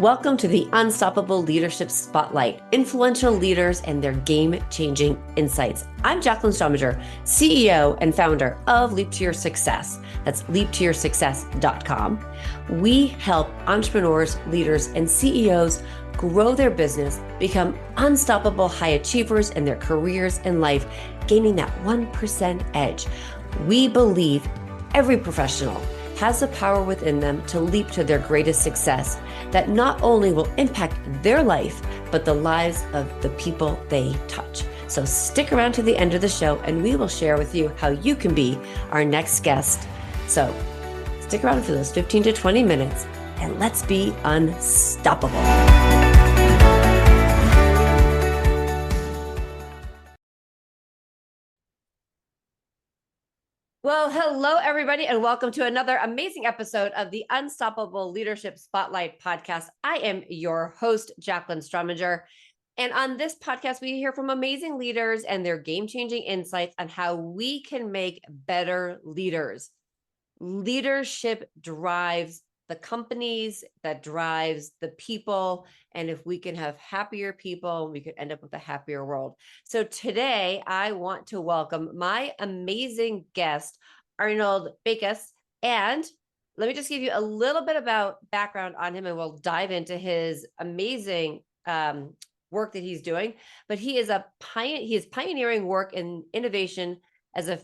Welcome to the Unstoppable Leadership Spotlight, influential leaders and their game-changing insights. I'm Jacqueline Strominger, CEO and founder of Leap to Your Success. That's leaptoyoursuccess.com. We help entrepreneurs, leaders, and CEOs grow their business, become unstoppable high achievers in their careers and life, gaining that 1% edge. We believe every professional has the power within them to leap to their greatest success that not only will impact their life, but the lives of the people they touch. So stick around to the end of the show and we will share with you how you can be our next guest. So stick around for those 15 to 20 minutes and let's be unstoppable. Well, hello, everybody, and welcome to another amazing episode of the Unstoppable Leadership Spotlight podcast. I am your host, Jacqueline Strominger. And on this podcast, we hear from amazing leaders and their game-changing insights on how we can make better leaders. Leadership drives the companies, that drives the people. And if we can have happier people, we could end up with a happier world. So today I want to welcome my amazing guest, Arnold Beekes. And let me just give you a little bit about background on him and we'll dive into his amazing work that he's doing. But he is pioneering work in innovation let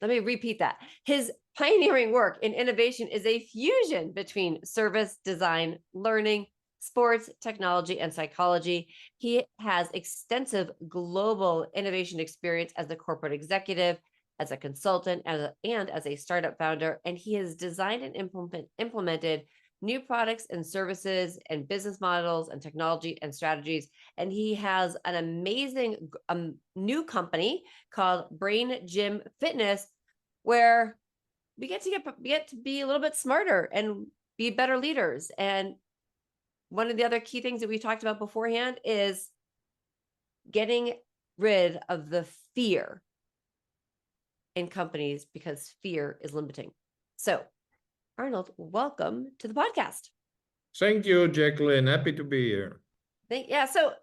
me repeat that. His pioneering work in innovation is a fusion between service, design, learning, sports, technology, and psychology. He has extensive global innovation experience as a corporate executive, as a consultant, and as a startup founder. And he has designed and implemented new products and services and business models and technology and strategies. And he has an amazing new company called Brain Gym Fitness, where we get to be a little bit smarter and be better leaders. And one of the other key things that we talked about beforehand is getting rid of the fear in companies because fear is limiting. So Arnold, welcome to the podcast. Thank you, Jacqueline. Happy to be here. So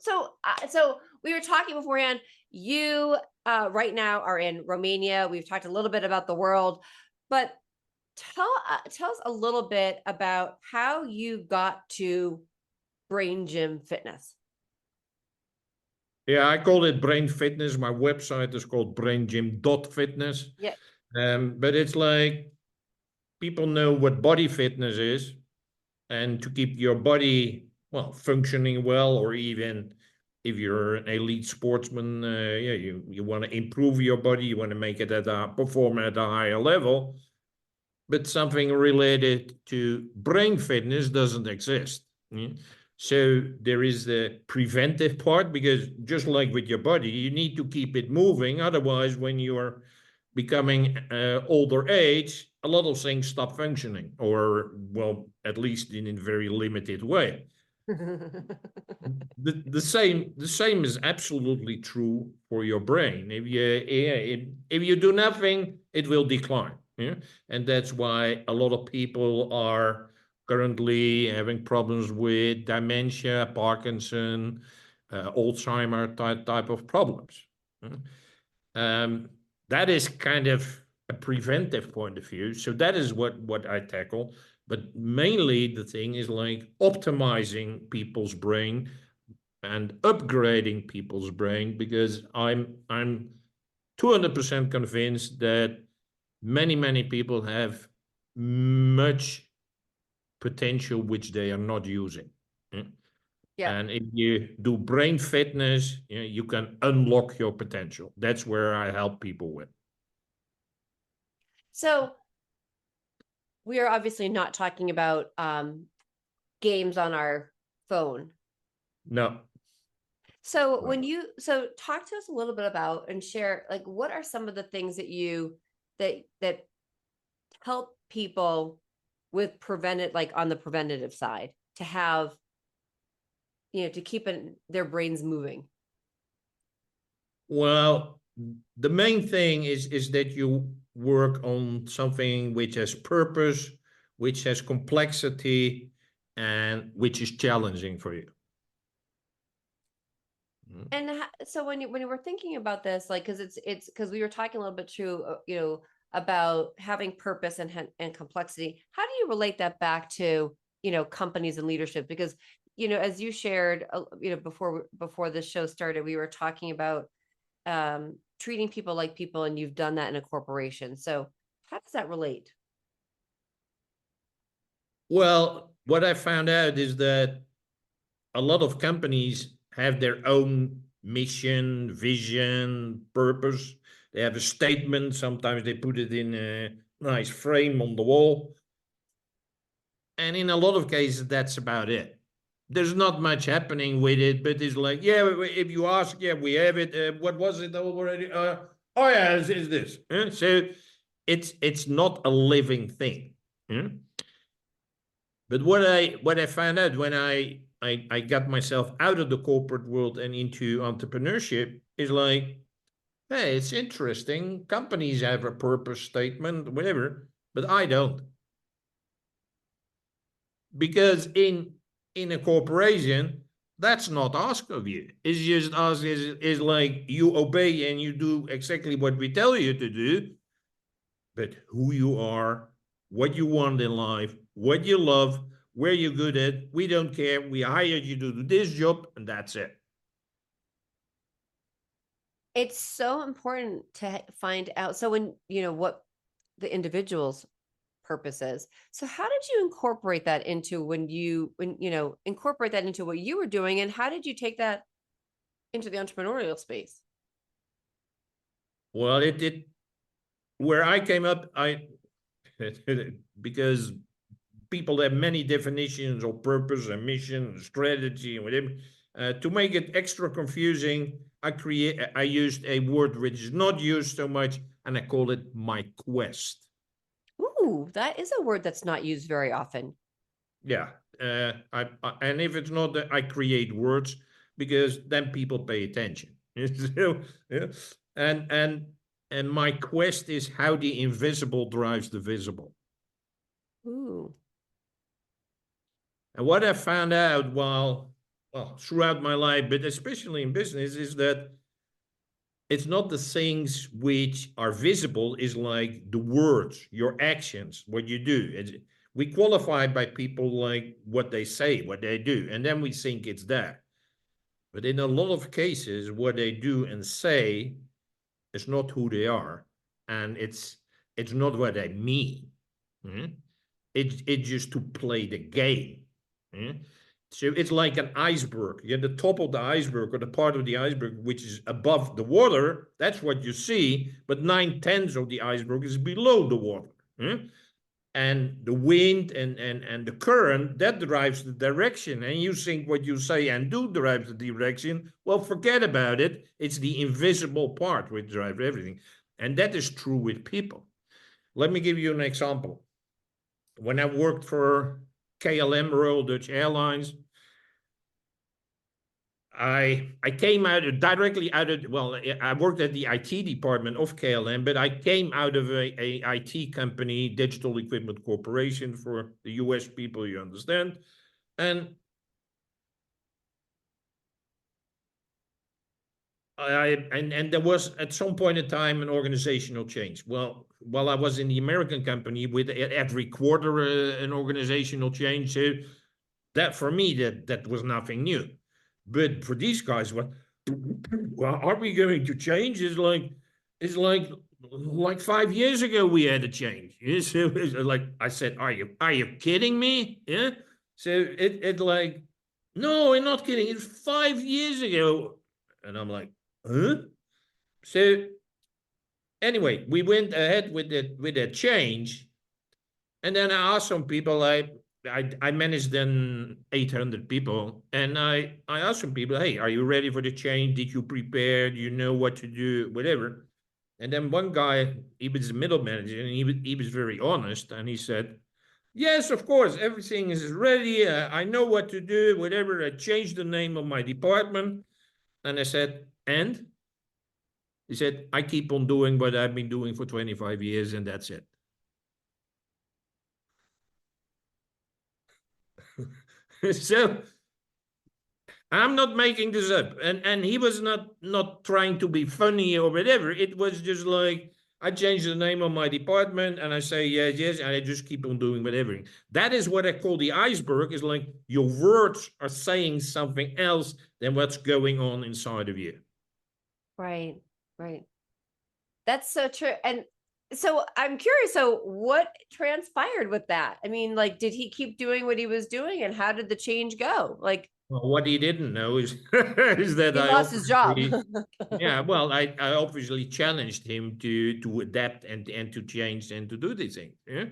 we were talking beforehand. You right now are in Romania. We've talked a little bit about the world, but tell us a little bit about how you got to Brain Gym Fitness. Yeah, I call it Brain Fitness. My website is called braingym.fitness. Yeah. But it's like people know what body fitness is, and to keep your body functioning well, or even if you're an elite sportsman, you want to improve your body, you want to make it perform at a higher level. But something related to brain fitness doesn't exist. So there is the preventive part, because just like with your body, you need to keep it moving. Otherwise, when you're becoming older age, a lot of things stop functioning, or at least in a very limited way. the same is absolutely true for your brain. If you do nothing, it will decline. Yeah? And that's why a lot of people are currently having problems with dementia, Parkinson, Alzheimer type of problems. That is kind of a preventive point of view. So that is what I tackle. But mainly the thing is like optimizing people's brain and upgrading people's brain, because I'm 200% convinced that many people have much potential which they are not using. Yeah. And if you do brain fitness, you can unlock your potential. That's where I help people with. So we are obviously not talking about games on our phone. No. So talk to us a little bit about and share, like, what are some of the things that that help people with on the preventative side to have, to keep their brains moving? Well, the main thing is that you work on something which has purpose, which has complexity, and which is challenging for you. And so when you were thinking about this, like, it's because we were talking a little bit too, about having purpose and complexity. How do you relate that back to, companies and leadership? Because, as you shared, before this show started, we were talking about treating people like people, and you've done that in a corporation. So how does that relate? Well, what I found out is that a lot of companies have their own mission, vision, purpose. They have a statement. Sometimes they put it in a nice frame on the wall. And in a lot of cases, that's about it. There's not much happening with it, but it's like, yeah, if you ask, yeah, we have it. What was it already? Oh yeah, it's this. So it's not a living thing. But what I found out when I got myself out of the corporate world and into entrepreneurship is like, hey, it's interesting. Companies have a purpose statement, whatever, but I don't. Because in a corporation, that's not asked of you. It's just asked is like you obey and you do exactly what we tell you to do, but who you are, what you want in life, what you love, where you're good at, we don't care. We hired you to do this job, and that's it. It's so important to find out. So when, what the individual's purpose is. So how did you incorporate that into incorporate that into what you were doing, and how did you take that into the entrepreneurial space? Well, it where I came up, I because people have many definitions of purpose and mission and strategy and whatever. To make it extra confusing, I used a word which is not used so much, and I call it my quest. Ooh, that is a word that's not used very often. Yeah, and if it's not, I create words because then people pay attention. So, yeah. And my quest is how the invisible drives the visible. Ooh. And what I found out throughout my life, but especially in business, is that it's not the things which are visible, is like the words, your actions, what you do. We qualify by people like what they say, what they do, and then we think it's that. But in a lot of cases, what they do and say is not who they are, and it's not what they mean. It's just to play the game. So it's like an iceberg. Yeah, the top of the iceberg, or the part of the iceberg which is above the water, that's what you see, but 9/10 of the iceberg is below the water. And the wind and the current, that drives the direction. And you think what you say and do drives the direction. Well, forget about it. It's the invisible part which drives everything. And that is true with people. Let me give you an example. When I worked for KLM, Royal Dutch Airlines, I came directly out of, I worked at the IT department of KLM, but I came out of a IT company, Digital Equipment Corporation, for the US people, you understand. And and there was at some point in time an organizational change. Well, while I was in the American company, with every quarter an organizational change, so that for me that was nothing new. But for these guys, well, are we going to change? It's like 5 years ago we had a change. So it's like I said, are you kidding me? Yeah. So it like, no, we're not kidding. It's 5 years ago, and I'm like, huh? So anyway, we went ahead with that change, and then I asked some people. I managed then 800 people, and I asked some people, hey, are you ready for the change? Did you prepare? Do you know what to do? Whatever. And then one guy, he was the middle manager, and he was very honest, and he said, yes, of course, everything is ready. I know what to do. Whatever. I changed the name of my department, and I said, and he said, I keep on doing what I've been doing for 25 years, and that's it. So I'm not making this up. And he was not trying to be funny or whatever. It was just like, I changed the name of my department and I say yes, yes, and I just keep on doing whatever. That is what I call the iceberg, is like your words are saying something else than what's going on inside of you. Right, right. That's so true. And so I'm curious, so what transpired with that? I mean, like, did he keep doing what he was doing, and how did the change go? Like, Well, what he didn't know is, is that he I lost his job. obviously, yeah, well, I obviously challenged him to adapt and to change and to do these things. Yeah,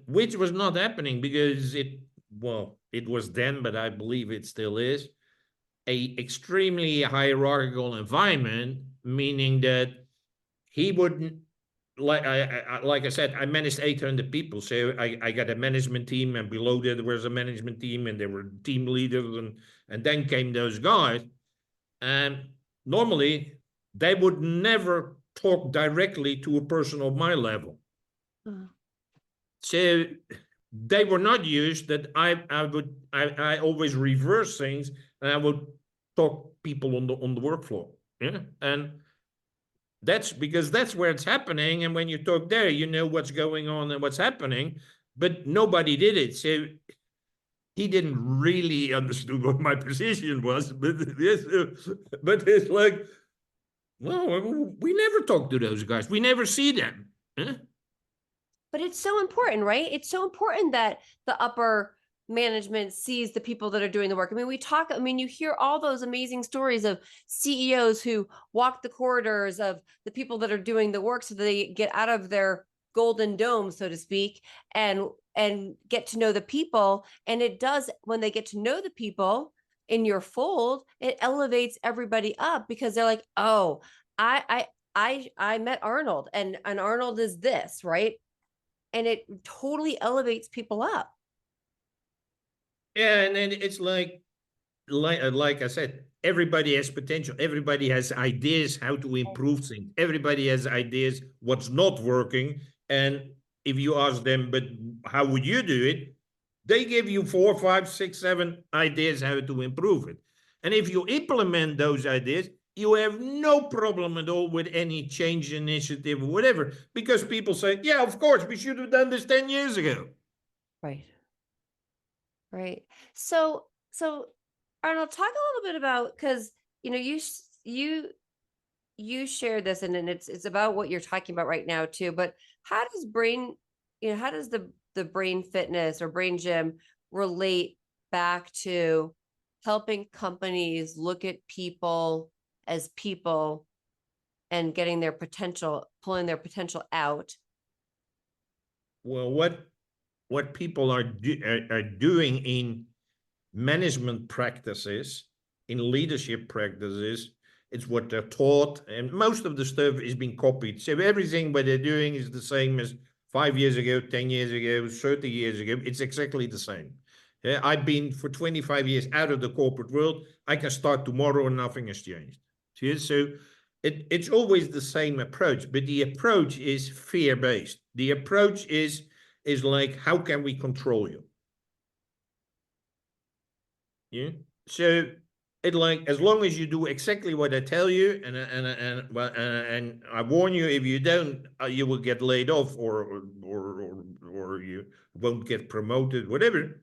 which was not happening because it was then, but I believe it still is a extremely hierarchical environment, meaning that he wouldn't, like I said, I managed 800 people. So I got a management team, and below there was a management team, and there were team leaders, and then came those guys. And normally they would never talk directly to a person of my level. So they were not used that I always reverse things, and I would talk people on the work floor. Yeah. And that's because that's where it's happening. And when you talk there, you know what's going on and what's happening, but nobody did it. So he didn't really understand what my position was, but it's like, well, we never talk to those guys. We never see them. Huh? But it's so important, right? It's so important that the upper management sees the people that are doing the work. I mean, you hear all those amazing stories of CEOs who walk the corridors of the people that are doing the work so they get out of their golden dome, so to speak, and get to know the people. And it does, when they get to know the people in your fold, it elevates everybody up, because they're like, oh, I met Arnold, and Arnold is this, right? And it totally elevates people up. Yeah, and then it's like I said, everybody has potential. Everybody has ideas how to improve things. Everybody has ideas what's not working. And if you ask them, but how would you do it? They give you 4, 5, 6, 7 ideas how to improve it. And if you implement those ideas, you have no problem at all with any change initiative or whatever, because people say, yeah, of course, we should have done this 10 years ago. Right. Right. So Arnold, talk a little bit about, because you shared this, and it's about what you're talking about right now too. But how does the brain fitness or brain gym relate back to helping companies look at people as people and getting their potential, pulling their potential out? Well, what people are doing in management practices, in leadership practices, it's what they're taught, and most of the stuff is being copied. So everything what they're doing is the same as 5 years ago, 10 years ago, 30 years ago. It's exactly the same. Yeah, I've been for 25 years out of the corporate world. I can start tomorrow and nothing has changed. See? So it's always the same approach, but the approach is fear-based. The approach is like, how can we control you? Yeah. So it like, as long as you do exactly what I tell you, and I warn you, if you don't, you will get laid off, or you won't get promoted, whatever.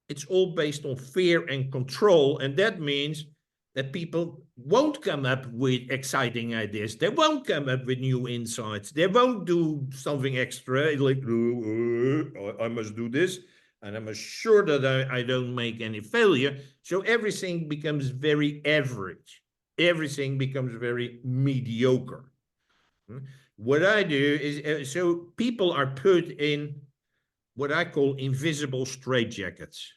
It's all based on fear and control, and that means that people won't come up with exciting ideas. They won't come up with new insights. They won't do something extra, like, I must do this, and I'm sure that I don't make any failure. So everything becomes very average. Everything becomes very mediocre. What I do is, so people are put in what I call invisible straitjackets.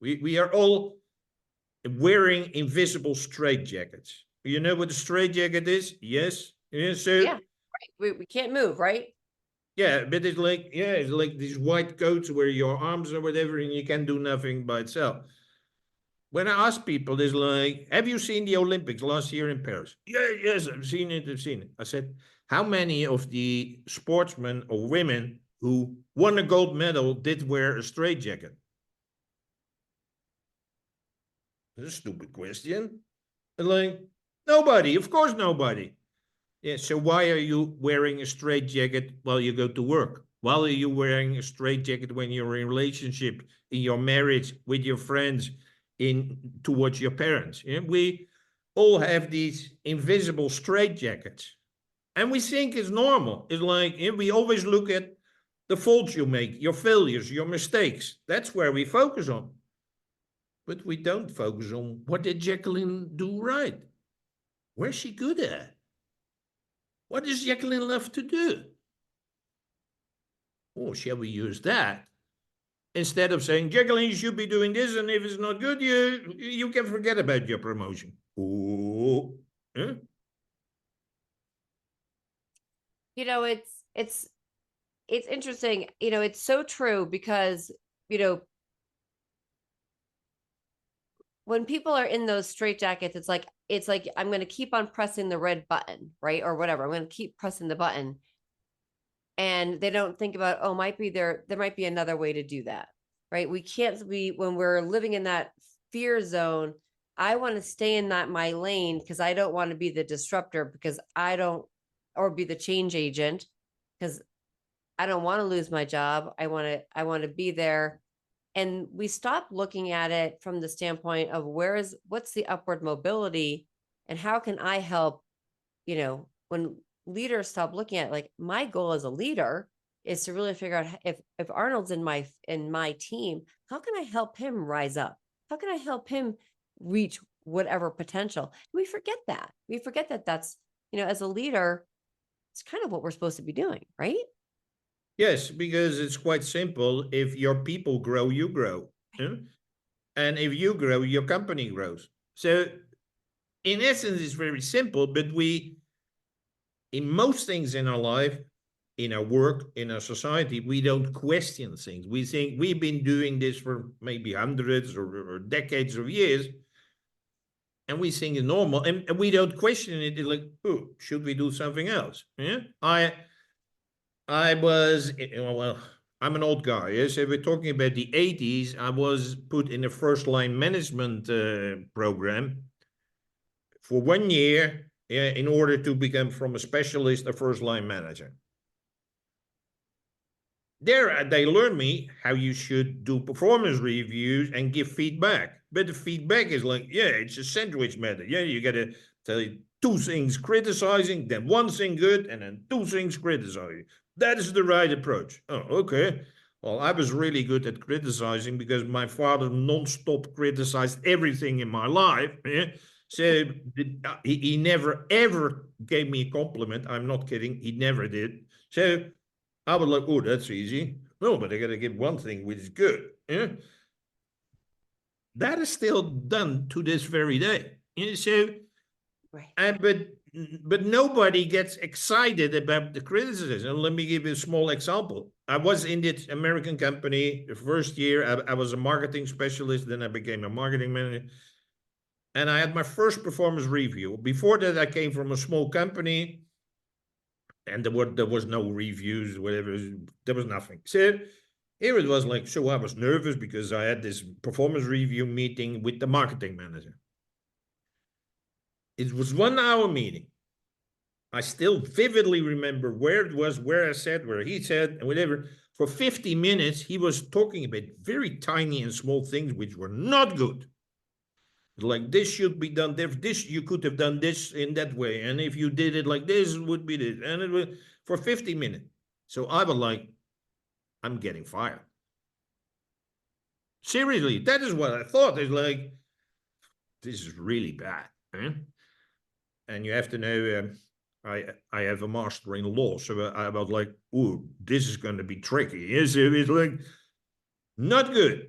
We are all wearing invisible straitjackets. You know what a straitjacket is? Yes. Yeah. So Yeah, right. We can't move, right? yeah, but it's like these white coats where your arms or whatever, and you can do nothing by itself. When I ask people, it's like, have you seen the Olympics last year in Paris? Yeah, yes, I've seen it. I said, how many of the sportsmen or women who won a gold medal did wear a straitjacket? That's a stupid question. Like, nobody, of course nobody. Yeah, so why are you wearing a straitjacket while you go to work? Why are you wearing a straitjacket when you're in a relationship, in your marriage, with your friends, in towards your parents? Yeah? We all have these invisible straitjackets. And we think it's normal. It's like we always look at the faults you make, your failures, your mistakes. That's where we focus on. But we don't focus on what did Jacqueline do right? Where's she good at? What does Jacqueline love to do? Oh, shall we use that? Instead of saying, Jacqueline, you should be doing this, and if it's not good, you can forget about your promotion. Oh, huh? You know, it's interesting. You know, it's so true because, you know, when people are in those straitjackets, it's like I'm going to keep on pressing the red button, right? Or whatever. I'm going to keep pressing the button. And they don't think about, oh, there might be another way to do that, right? We can't be, when we're living in that fear zone, I want to stay in my lane because I don't want to be the disruptor, because I don't, or be the change agent, because I don't want to lose my job. I want to be there. And we stop looking at it from the standpoint of what's the upward mobility, and how can I help? You know, when leaders stop looking at it, like, my goal as a leader is to really figure out if Arnold's in my team, how can I help him rise up? How can I help him reach whatever potential? We forget that. We forget that that's, you know, as a leader, it's kind of what we're supposed to be doing, right? Yes, because it's quite simple. If your people grow, you grow. Yeah? And if you grow, your company grows. So in essence, it's very simple, but in most things in our life, in our work, in our society, we don't question things. We think we've been doing this for maybe hundreds or decades of years, and we think it's normal, and we don't question it. It's like, oh, should we do something else? Yeah, I was, well, I'm an old guy. Yes, if we're talking about the 80s, I was put in a first line management program for 1 year, in order to become from a specialist a first line manager. There, they learned me how you should do performance reviews and give feedback. But the feedback is like, yeah, it's a sandwich method. Yeah, you got to tell you two things criticizing, then one thing good, and then two things criticizing. That is the right approach. Oh, okay. Well, I was really good at criticizing because my father non-stop criticized everything in my life. Yeah? So he never, ever gave me a compliment. I'm not kidding. He never did. So I was like, oh, that's easy. No, but I got to give one thing which is good. Yeah? That is still done to this very day. Yeah? So, Right. but nobody gets excited about the criticism. Let me give you a small example. I was in this American company the first year. I was a marketing specialist. Then I became a marketing manager. And I had my first performance review. Before that, I came from a small company, and there was no reviews, whatever. There was nothing. So here it was like, so I was nervous because I had this performance review meeting with the marketing manager. It was 1 hour meeting. I still vividly remember where it was, where I said, where he said, and whatever. For 50 minutes, he was talking about very tiny and small things which were not good. Like, this should be done, this you could have done this in that way, and if you did it like this, it would be this. And it was for 50 minutes. So I was like, I'm getting fired. Seriously, that is what I thought. It's like, this is really bad. Eh? And you have to know, I have a master in law, so I was like, oh, this is going to be tricky. It's like, not good.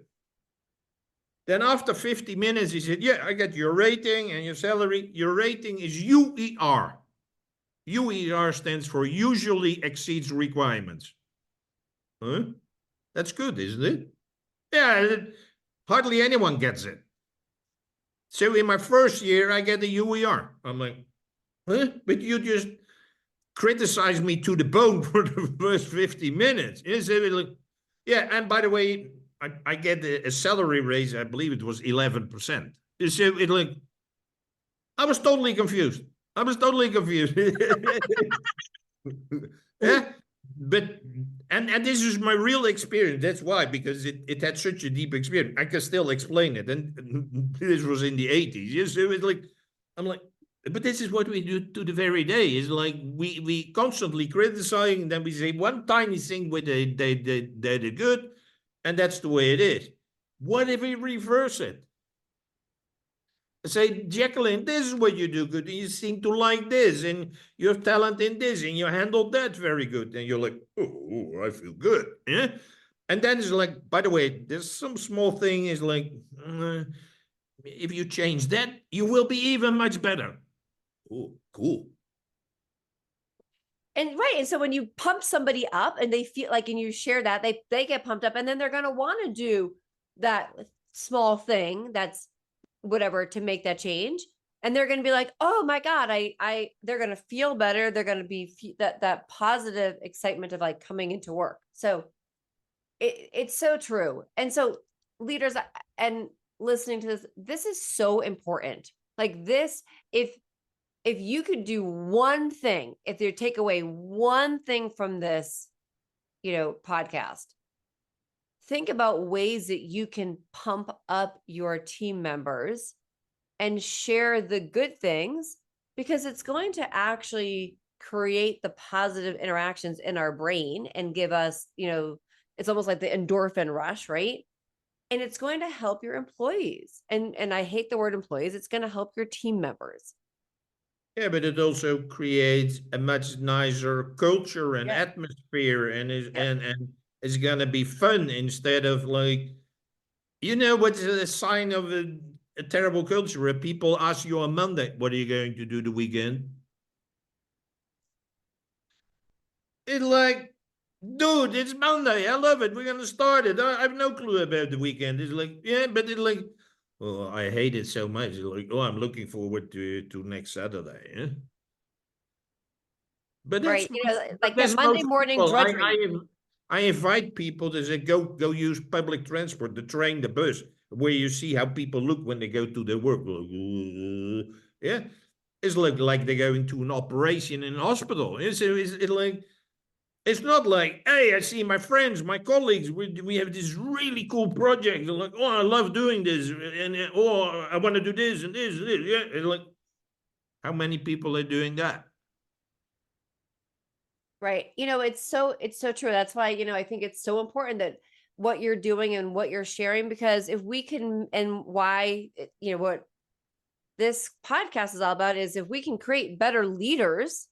Then after 50 minutes, he said, yeah, I got your rating and your salary. Your rating is UER. UER stands for usually exceeds requirements. Huh? That's good, isn't it? Yeah, hardly anyone gets it. So in my first year, I get a UER. I'm like, huh? But you just criticized me to the bone for the first 50 minutes. Yeah, and by the way, I get a salary raise, I believe it was 11%. So I was totally confused. I was totally confused. Yeah, but and this is my real experience. That's why, because it had such a deep experience. I can still explain it, and this was in the 80s. Yes, so it's like I'm like, but this is what we do to the very day. Is like we constantly criticizing, and then we say one tiny thing where they did good, and that's the way it is. What if we reverse it? Say, Jacqueline, this is what you do good. You seem to like this, and you have talent in this, and you handle that very good. And you're like, oh, I feel good. Yeah. And then it's like, by the way, there's some small thing is like, if you change that, you will be even much better. Oh, cool. And right. And so when you pump somebody up and they feel like, and you share that, they get pumped up, and then they're going to want to do that small thing that's whatever to make that change. And they're going to be like, oh my God, they're going to feel better. They're going to be that positive excitement of like coming into work. So it's so true. And so leaders and listening to this is so important. Like this, if you could do one thing, if you take away one thing from this, podcast, think about ways that you can pump up your team members and share the good things, because it's going to actually create the positive interactions in our brain and give us, it's almost like the endorphin rush, right? And it's going to help your employees. And I hate the word employees. It's going to help your team members. Yeah, but it also creates a much nicer culture and Yeah. atmosphere, and Yep. and it's gonna be fun instead of like, what's a sign of a terrible culture? Where people ask you on Monday, "What are you going to do the weekend?" It's like, dude, it's Monday. I love it. We're gonna start it. I have no clue about the weekend. It's like, yeah, but it's like, well, I hate it so much. It's like, oh, I'm looking forward to next Saturday. Yeah? But Right. Like that that's Monday most morning people. drudgery. I invite people to say go use public transport, the train, the bus, where you see how people look when they go to their work. Yeah, it's like they're going to an operation in a hospital. It's like, it's not like, hey, I see my friends, my colleagues. We have this really cool project. They're like, oh, I love doing this, and oh, I want to do this and this and this. Yeah, it's like, how many people are doing that? Right. It's so true. That's why, I think it's so important that what you're doing and what you're sharing, because if we can, and why, what this podcast is all about is if we can create better leaders,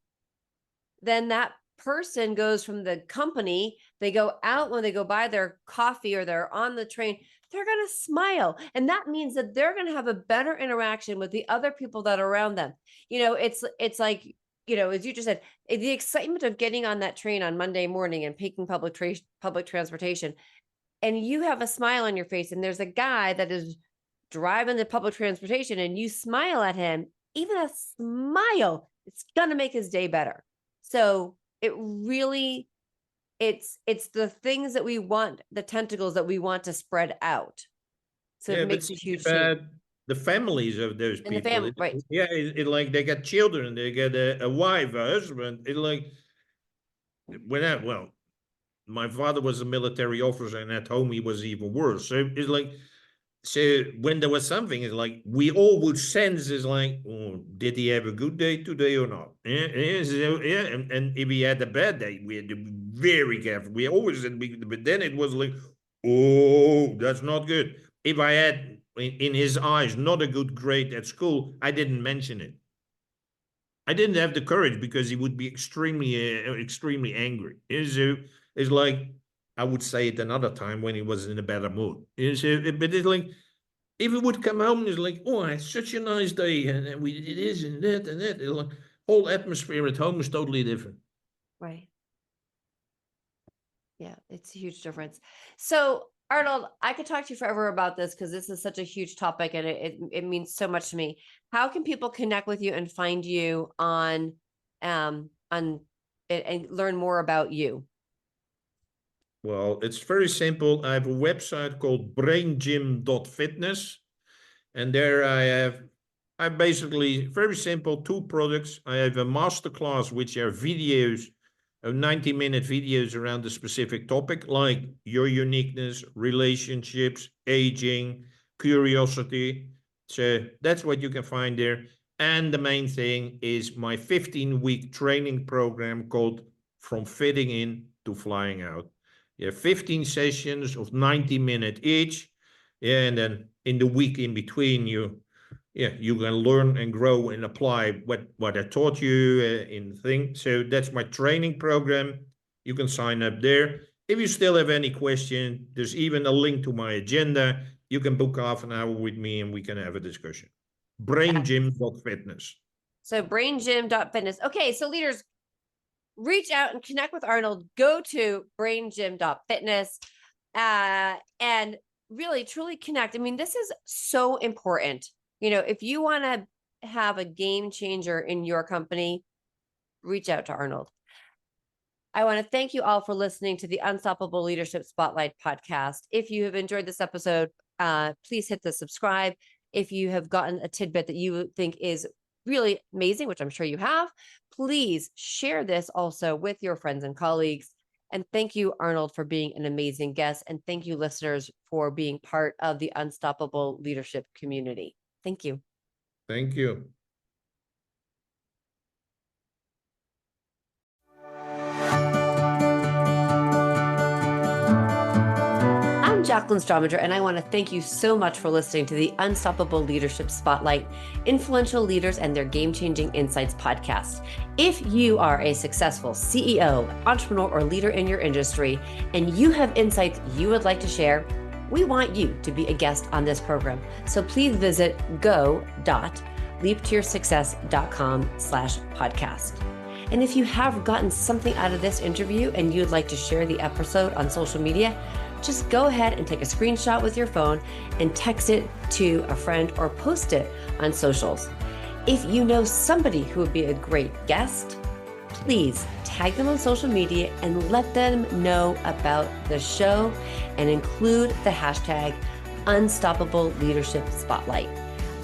then that person goes from the company, they go out, when they go buy their coffee or they're on the train, they're going to smile. And that means that they're going to have a better interaction with the other people that are around them. It's like, as you just said, the excitement of getting on that train on Monday morning and taking public transportation, and you have a smile on your face, and there's a guy that is driving the public transportation, and you smile at him, even a smile, it's going to make his day better. So it really, it's the things that we want, the tentacles that we want to spread out. So Yeah, it but makes a see huge change about the families of those in the people. family, right? Yeah, like they got children, they get a wife, a husband. It like well, my father was a military officer, and at home he was even worse. So it's like, so when there was something, it's like we all would sense is like, oh, did he have a good day today or not? Yeah, yeah, so, yeah. And if he had a bad day, we had to be very careful. We always said, but then it was like, oh, that's not good. If I had in his eyes not a good grade at school, I didn't mention it. I didn't have the courage because he would be extremely angry. It's like I would say it another time when he was in a better mood. But it's like if he would come home and it's like, oh, it's such a nice day, and we did this and that and that. It's like, whole atmosphere at home is totally different. Right. Yeah, it's a huge difference. So, Arnold, I could talk to you forever about this because this is such a huge topic, and it means so much to me. How can people connect with you and find you on and learn more about you? Well, it's very simple. I have a website called braingym.fitness, and there I basically, very simple, 2 products. I have a masterclass, which are videos, 90-minute videos around a specific topic, like your uniqueness, relationships, aging, curiosity. So that's what you can find there. And the main thing is my 15-week training program called From Fitting In to Flying Out. 15 sessions of 90 minutes each. And then in the week in between, you can learn and grow and apply what I taught you in the thing. So that's my training program. You can sign up there. If you still have any question, there's even a link to my agenda. You can book half an hour with me and we can have a discussion. braingym.fitness. So braingym.fitness. Okay, so leaders, reach out and connect with Arnold. Go to braingym.fitness and really, truly connect. I mean, this is so important. If you want to have a game changer in your company, reach out to Arnold. I want to thank you all for listening to the Unstoppable Leadership Spotlight podcast. If you have enjoyed this episode, please hit the subscribe. If you have gotten a tidbit that you think is really amazing, which I'm sure you have, please share this also with your friends and colleagues. And thank you, Arnold, for being an amazing guest. And thank you, listeners, for being part of the Unstoppable Leadership community. Thank you. Thank you. I'm Jacqueline Strominger, and I want to thank you so much for listening to the Unstoppable Leadership Spotlight, Influential Leaders and Their Game-Changing Insights podcast. If you are a successful CEO, entrepreneur, or leader in your industry, and you have insights you would like to share, we want you to be a guest on this program. So please visit go.leaptoyoursuccess.com/podcast. And if you have gotten something out of this interview and you'd like to share the episode on social media, just go ahead and take a screenshot with your phone and text it to a friend or post it on socials. If you know somebody who would be a great guest, please tag them on social media and let them know about the show and include the hashtag Unstoppable Leadership Spotlight.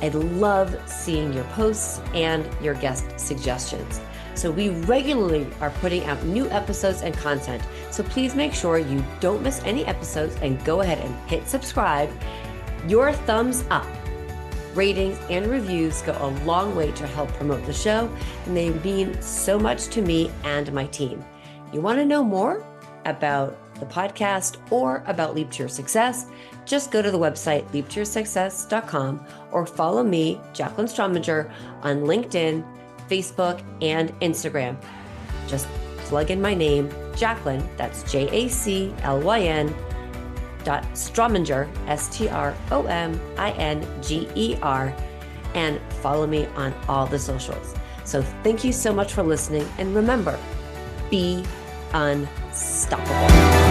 I'd love seeing your posts and your guest suggestions. So we regularly are putting out new episodes and content. So please make sure you don't miss any episodes and go ahead and hit subscribe. Your thumbs up, ratings, and reviews go a long way to help promote the show, and they mean so much to me and my team. You want to know more about the podcast or about Leap to Your Success? Just go to the website leaptoyoursuccess.com or follow me, Jacqueline Strominger, on LinkedIn, Facebook, and Instagram. Just plug in my name, Jacqueline, that's JACLYN, Strominger, STROMINGER, and follow me on all the socials. So thank you so much for listening, and remember, be unstoppable.